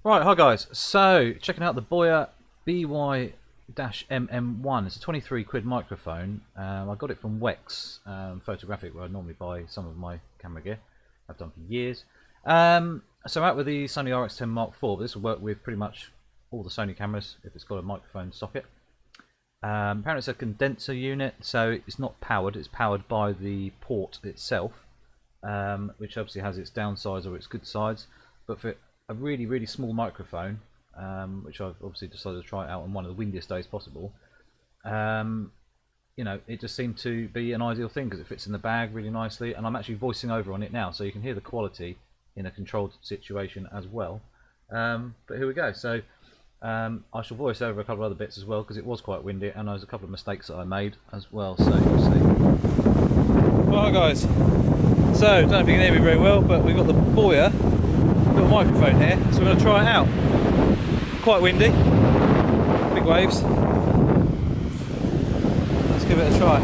Right, hi guys. So, checking out the Boya BY-MM1. It's a 23 quid microphone. I got it from Wex Photographic, where I normally buy some of my camera gear. I've done for years. So out with the Sony Rx10 Mark IV, but this will work with pretty much all the Sony cameras if it's got a microphone socket. Apparently it's a condenser unit, so it's not powered. It's powered by the port itself, which obviously has its downsides or its good sides. But for a really small microphone, which I've obviously decided to try it out on one of the windiest days possible, you know, it just seemed to be an ideal thing because it fits in the bag really nicely, and I'm actually voicing over on it now, so you can hear the quality in a controlled situation as well. But here we go. So I shall voice over a couple of other bits as well because it was quite windy, and there's a couple of mistakes that I made as well. So you'll see. Alright guys, so I don't know if you can hear me very well, but we've got the Boya little microphone here, so we're going to try it out. Quite windy, big waves. Let's give it a try.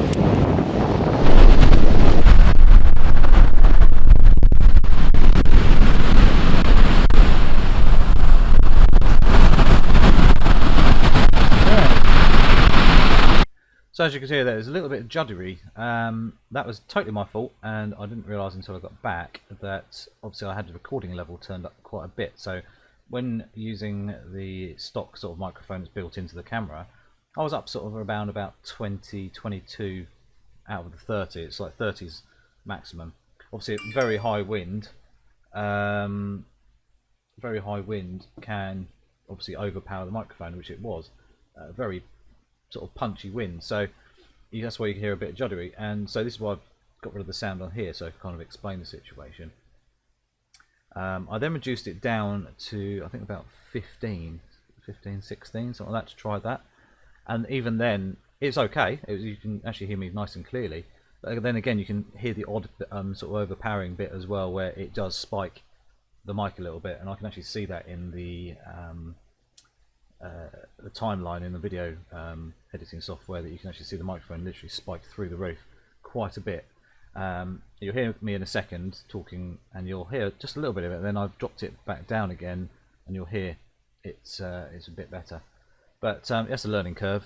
So as you can see, there's a little bit of juddery. That was totally my fault, and I didn't realise until I got back that obviously I had the recording level turned up quite a bit. So when using the stock sort of microphone that's built into the camera, I was up sort of around about 20, 22 out of the 30. It's like 30's maximum. Obviously, very high wind can obviously overpower the microphone, which it was. Very sort of punchy wind, so that's why you can hear a bit of juddery, and so this is why I've got rid of the sound on here, so I can kind of explain the situation. I then reduced it down to I think about 15, 16, something like that, to try that, and even then it's okay. You can actually hear me nice and clearly, but then again you can hear the odd sort of overpowering bit as well, where it does spike the mic a little bit, and I can actually see that in the timeline in the video editing software, that you can actually see the microphone literally spike through the roof quite a bit. You'll hear me in a second talking, and you'll hear just a little bit of it. Then I've dropped it back down again, and you'll hear it's a bit better. But that's a learning curve.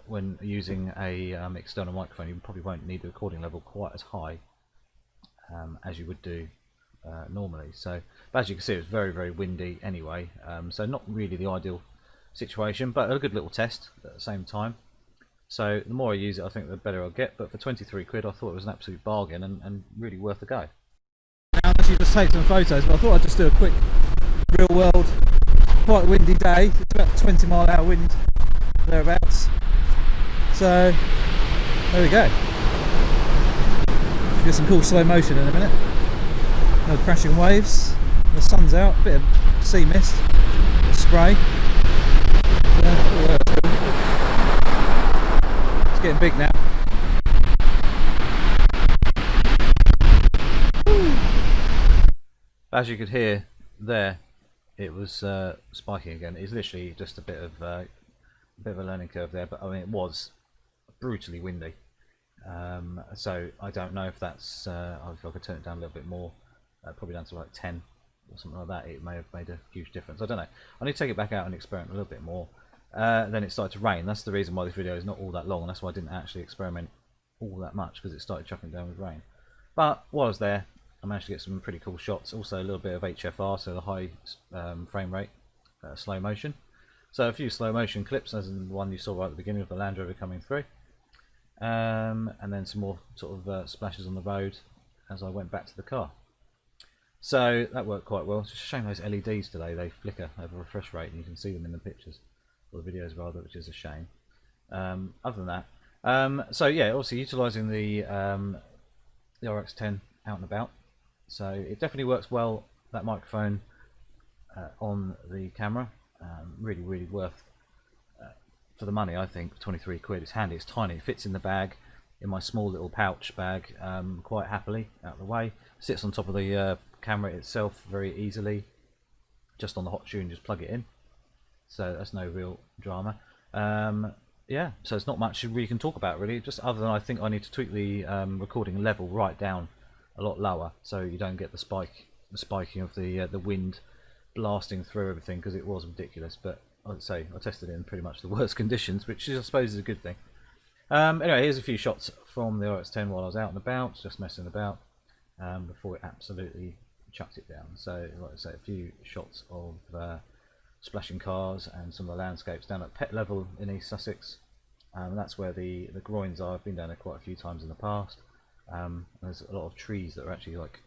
When using a external microphone, you probably won't need the recording level quite as high as you would do normally. So, but as you can see, it's very windy anyway. So not really the ideal situation, but a good little test at the same time. So the more I use it, I think the better I'll get, but for 23 quid I thought it was an absolute bargain, and really worth a go. Now I'm actually just take some photos, but I thought I'd just do a quick real world, quite windy day. It's about 20 mile/hour wind thereabouts, so there we go. Get some cool slow motion in a minute. No crashing waves, the sun's out, a bit of sea mist, spray. It's getting big now. As you could hear there, it was spiking again. It's literally just a bit of a learning curve there, but I mean it was brutally windy. So I don't know if that's if I could turn it down a little bit more, probably down to like 10 or something like that. It may have made a huge difference. I don't know. I need to take it back out and experiment a little bit more. Then it started to rain. That's the reason why this video is not all that long, and that's why I didn't actually experiment all that much, because it started chucking down with rain. But while I was there, I managed to get some pretty cool shots. Also a little bit of HFR, so the high frame rate, slow motion. So a few slow motion clips, as in the one you saw right at the beginning of the Land Rover coming through, and then some more sort of splashes on the road as I went back to the car. So that worked quite well. It's just a shame those LEDs today, they flicker over refresh rate, and you can see them in the pictures, or the videos rather, which is a shame. Other than that, so yeah, obviously utilising the Rx10 out and about, so it definitely works well, that microphone on the camera. Really worth for the money, I think. 23 quid. It's handy, it's tiny, it fits in the bag, in my small little pouch bag, quite happily, out of the way. Sits on top of the camera itself very easily, just on the hot shoe, and just plug it in. So that's no real drama. Yeah, so it's not much we can talk about really, just other than I think I need to tweak the recording level right down a lot lower, so you don't get the spiking of the wind blasting through everything because it was ridiculous. But I'd say I tested it in pretty much the worst conditions, which I suppose is a good thing. Anyway, here's a few shots from the RX10 while I was out and about, just messing about, before it absolutely chucked it down. So, like I say, a few shots of splashing cars and some of the landscapes down at Pet Level in East Sussex. That's where the groins are. I've been down there quite a few times in the past. There's a lot of trees that are actually like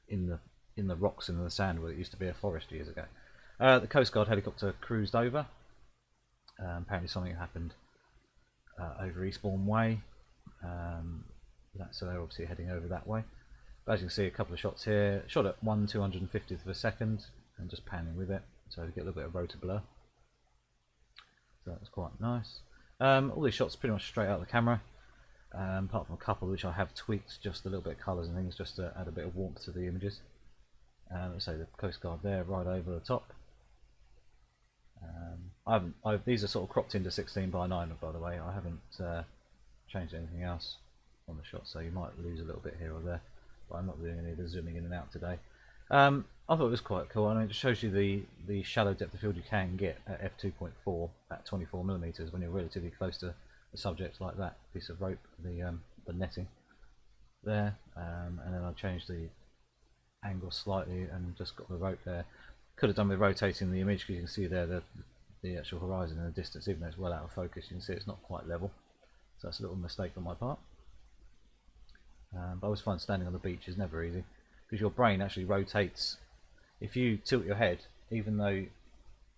in the rocks and in the sand where it used to be a forest years ago. The Coast Guard helicopter cruised over. Apparently something happened over Eastbourne Way. So they're obviously heading over that way. But as you can see, a couple of shots here. Shot at 1/250th of a second and just panning with it, so you get a little bit of rotor blur. So that's quite nice. All these shots pretty much straight out of the camera, apart from a couple which I have tweaked just a little bit of colours and things just to add a bit of warmth to the images. So the Coast Guard there, right over the top. These are sort of cropped into 16:9, by the way. I haven't changed anything else on the shot, so you might lose a little bit here or there. But I'm not doing any of the zooming in and out today. I thought it was quite cool. I mean, it shows you the shallow depth of field you can get at f2.4 at 24mm when you're relatively close to a subject like that piece of rope, the netting there, and then I changed the angle slightly and just got the rope there. Could have done with rotating the image because you can see there the actual horizon in the distance, even though it's well out of focus. You can see it's not quite level, so that's a little mistake on my part. But I always find standing on the beach is never easy because your brain actually rotates. If you tilt your head, even though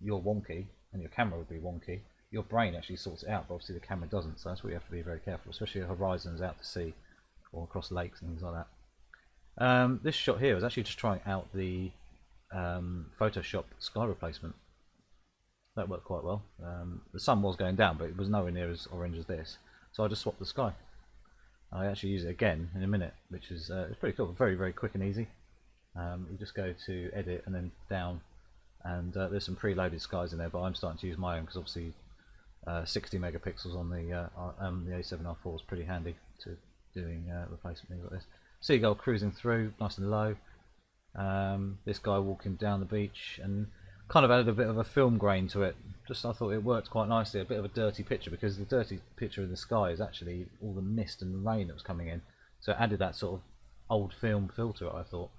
you're wonky and your camera would be wonky, your brain actually sorts it out, but obviously the camera doesn't, so that's what you have to be very careful, especially horizons out to sea or across lakes and things like that. This shot here was actually just trying out the Photoshop sky replacement. That worked quite well. The sun was going down, but it was nowhere near as orange as this, so I just swapped the sky. I actually use it again in a minute, which is it's pretty cool. Very, very quick and easy. You just go to edit and then down, and there's some preloaded skies in there, but I'm starting to use my own because obviously 60 megapixels on the A7R4 is pretty handy to doing replacement things like this. Seagull cruising through, nice and low. This guy walking down the beach, and kind of added a bit of a film grain to it. Just I thought it worked quite nicely. A bit of a dirty picture because the dirty picture of the sky is actually all the mist and the rain that was coming in. So it added that sort of old film feel to it, I thought.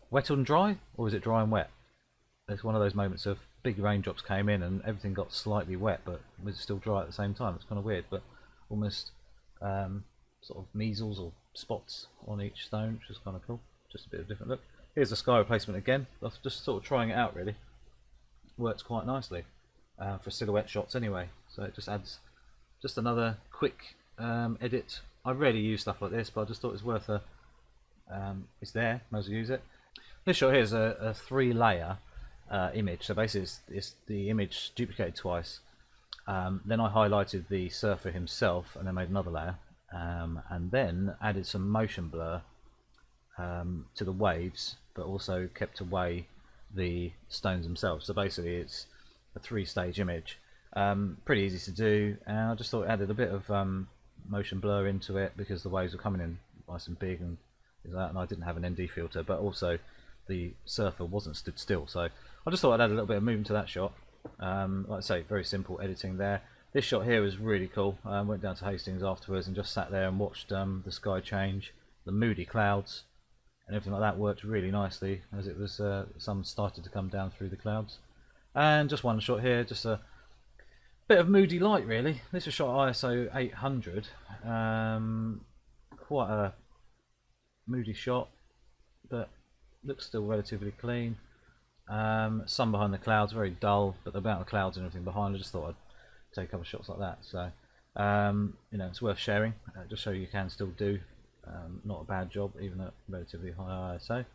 Wet and dry, or was it dry and wet? It's one of those moments of big raindrops came in and everything got slightly wet, but was still dry at the same time. It's kind of weird, but almost sort of measles or spots on each stone, which is kind of cool. Just a bit of a different look. Here's the sky replacement again. I'm just sort of trying it out really. Works quite nicely for silhouette shots anyway. So it just adds just another quick edit. I rarely use stuff like this, but I just thought it was worth a. It's there, might as well use it. This shot here is a 3-layer image. So basically, it's the image duplicated twice. Then I highlighted the surfer himself, and then made another layer, and then added some motion blur to the waves, but also kept away the stones themselves. So basically it's a 3-stage image. Pretty easy to do, and I just thought it added a bit of motion blur into it because the waves were coming in nice and big and that, and I didn't have an ND filter, but also the surfer wasn't stood still, so I just thought I'd add a little bit of movement to that shot. Like I say, very simple editing there. This shot here was really cool. Went down to Hastings afterwards and just sat there and watched the sky change, the moody clouds and everything like that worked really nicely as it was sun started to come down through the clouds. And just one shot here, just a bit of moody light really. This was shot at ISO 800. Quite a moody shot, but looks still relatively clean. Sun behind the clouds, very dull, but the amount of clouds and everything behind, I just thought I'd take a couple of shots like that. So you know, it's worth sharing, just so you can still do not a bad job even at relatively high ISO,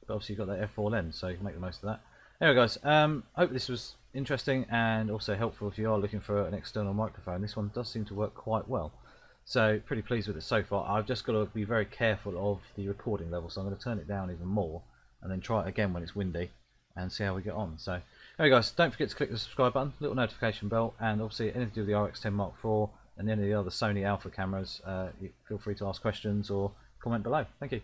but obviously you've got that f4 lens, so you can make the most of that. Anyway guys, hope this was interesting and also helpful if you are looking for an external microphone. This one does seem to work quite well, so pretty pleased with it so far. I've just got to be very careful of the recording level, so I'm going to turn it down even more and then try it again when it's windy and see how we get on. So anyway guys, don't forget to click the subscribe button, little notification bell, and obviously anything to do with the RX10 Mark IV and any of the other Sony Alpha cameras, feel free to ask questions or comment below. Thank you.